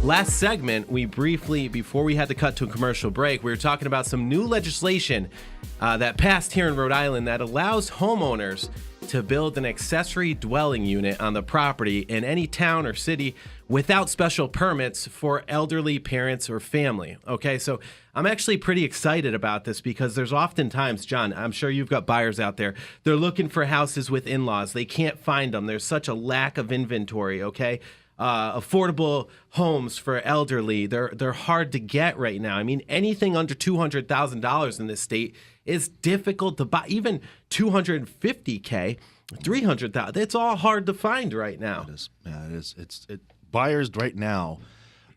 Last segment, we briefly, before we had to cut to a commercial break, we were talking about some new legislation that passed here in Rhode Island that allows homeowners to build an accessory dwelling unit on the property in any town or city without special permits for elderly parents or family. Okay, so I'm actually pretty excited about this because there's oftentimes, John, I'm sure you've got buyers out there, they're looking for houses with in-laws. They can't find them. There's such a lack of inventory, okay? Affordable homes for elderly, they're hard to get right now. I mean, anything under $200,000 in this state is difficult to buy. Even $250K, $300,000, it's all hard to find right now. It is. Yeah, it is. Buyers right now,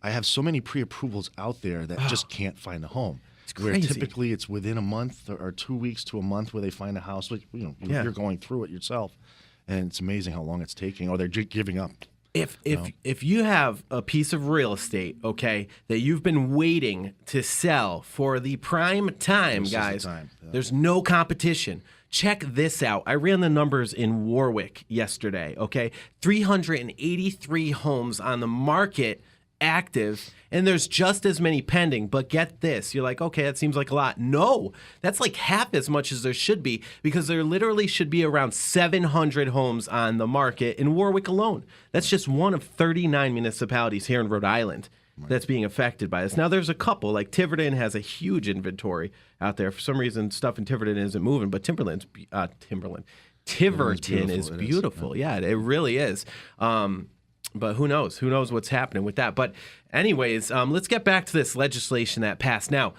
I have so many pre-approvals out there that just can't find a home. It's crazy. Where typically it's within a month or 2 weeks to a month where they find a house. Like, you're going through it yourself, and it's amazing how long it's taking, or they're giving up. If you have a piece of real estate, okay, that you've been waiting to sell for the prime time, guys, there's no competition. Check this out. I ran the numbers in Warwick yesterday, okay? 383 homes on the market active, and there's just as many pending. But get this, you're like, okay, that seems like a lot. No, that's like half as much as there should be, because there literally should be around 700 homes on the market in Warwick alone. That's just one of 39 municipalities here in Rhode Island that's being affected by this. Now, there's a couple, like Tiverton has a huge inventory out there. For some reason, stuff in Tiverton isn't moving, but Tiverton is beautiful. Yeah, it really is. But who knows? Who knows what's happening with that? But anyways, let's get back to this legislation that passed. Now,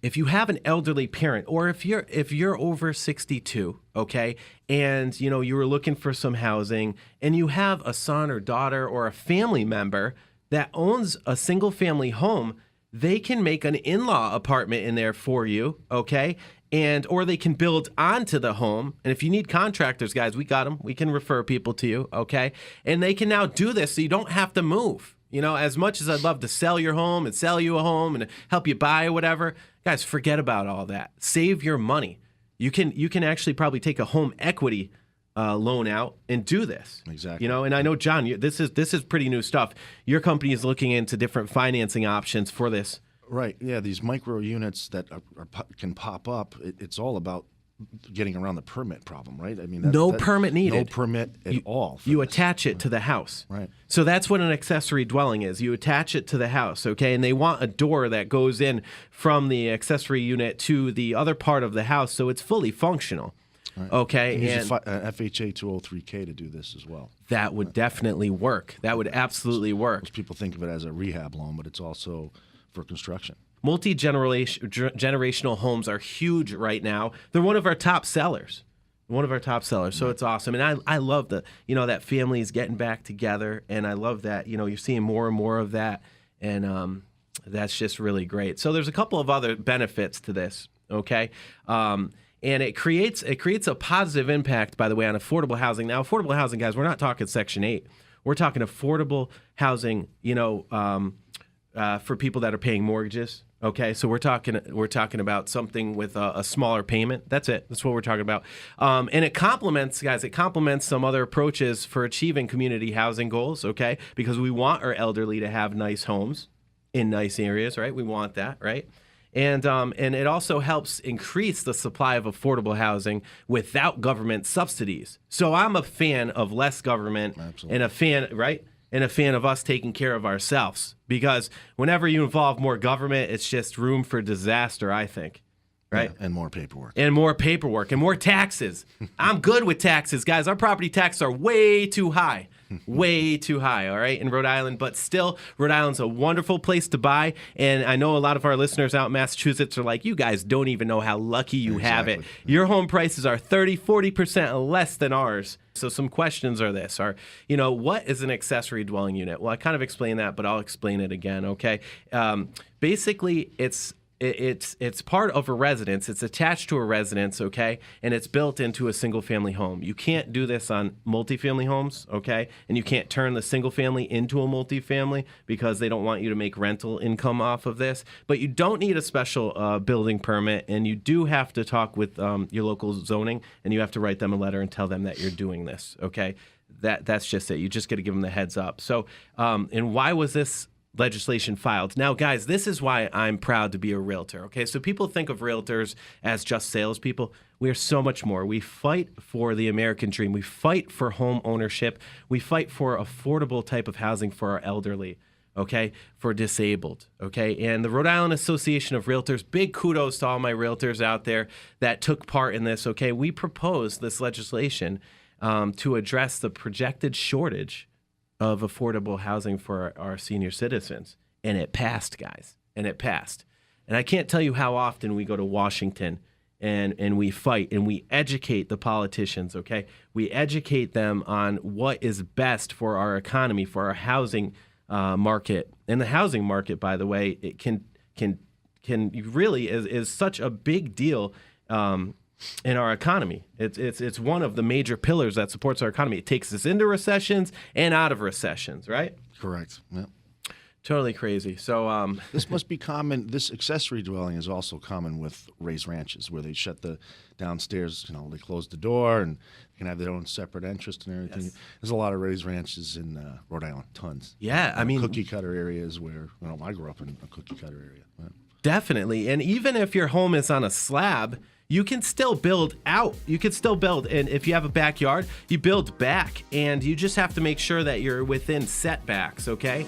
if you have an elderly parent, or if you're over 62, okay, and you were looking for some housing, and you have a son or daughter or a family member that owns a single family home, they can make an in-law apartment in there for you, okay? Or they can build onto the home. And if you need contractors, guys, we got them. We can refer people to you, okay? And they can now do this so you don't have to move. As much as I'd love to sell your home and sell you a home and help you buy or whatever, guys, forget about all that. Save your money. You can actually probably take a home equity loan out and do this. Exactly. And I know, John, this is pretty new stuff. Your company is looking into different financing options for this. Right. Yeah, these micro units that can pop up, it's all about getting around the permit problem, right? I mean, no permit needed. No permit at all. You attach it to the house. Right. So that's what an accessory dwelling is. You attach it to the house, okay? And they want a door that goes in from the accessory unit to the other part of the house, so it's fully functional. Right. Okay. And use FHA 203K to do this as well. That would definitely work. That would absolutely work. Most people think of it as a rehab loan, but it's also for construction. Multi-generational homes are huge right now. They're one of our top sellers. So it's awesome. And I love that families getting back together. And I love that, you're seeing more and more of that. And that's just really great. So there's a couple of other benefits to this, okay? And it creates a positive impact, by the way, on affordable housing. Now, affordable housing, guys, we're not talking Section 8. We're talking affordable housing, for people that are paying mortgages. Okay, so we're talking about something with a smaller payment. That's it. That's what we're talking about. And it complements, guys. It complements some other approaches for achieving community housing goals. Okay, because we want our elderly to have nice homes in nice areas, right? We want that, right? And it also helps increase the supply of affordable housing without government subsidies. So I'm a fan of less government. Absolutely. And a fan, right? And a fan of us taking care of ourselves, because whenever you involve more government, it's just room for disaster, I think, right? Yeah, and more paperwork. And more taxes. I'm good with taxes, guys. Our property taxes are way too high. Way too high, all right, in Rhode Island. But still, Rhode Island's a wonderful place to buy. And I know a lot of our listeners out in Massachusetts are like, you guys don't even know how lucky you have it. Your home prices are 30-40% less than ours. So some questions are this. What is an accessory dwelling unit? Well, I kind of explained that, but I'll explain it again, okay? Basically, it's part of a residence. It's attached to a residence, okay? And it's built into a single-family home. You can't do this on multifamily homes, okay? And you can't turn the single-family into a multifamily because they don't want you to make rental income off of this. But you don't need a special building permit, and you do have to talk with your local zoning, and you have to write them a letter and tell them that you're doing this, okay? That's just it. You just got to give them the heads up. So, and why was this legislation filed. Now, guys, this is why I'm proud to be a realtor. Okay, so people think of realtors as just salespeople. We are so much more. We fight for the American dream. We fight for home ownership. We fight for affordable type of housing for our elderly. Okay, for disabled, okay? And the Rhode Island Association of Realtors, big kudos to all my realtors out there that took part in this, okay? We proposed this legislation to address the projected shortage of affordable housing for our senior citizens. And it passed, guys, and it passed. And I can't tell you how often we go to Washington and we fight and we educate the politicians, okay? We educate them on what is best for our economy, for our housing market. And the housing market, by the way, it can really is such a big deal in our economy. It's one of the major pillars that supports our economy. It takes us into recessions and out of recessions, right? Correct. Yeah. Totally crazy. So this must be common. This accessory dwelling is also common with raised ranches, where they shut the downstairs. They close the door and they can have their own separate entrance and everything. Yes. There's a lot of raised ranches in Rhode Island, tons. Yeah, I mean, cookie cutter areas where I grew up in a cookie cutter area. Yeah. Definitely, and even if your home is on a slab, you can still build out. You can still build, and if you have a backyard, you build back, and you just have to make sure that you're within setbacks. Okay.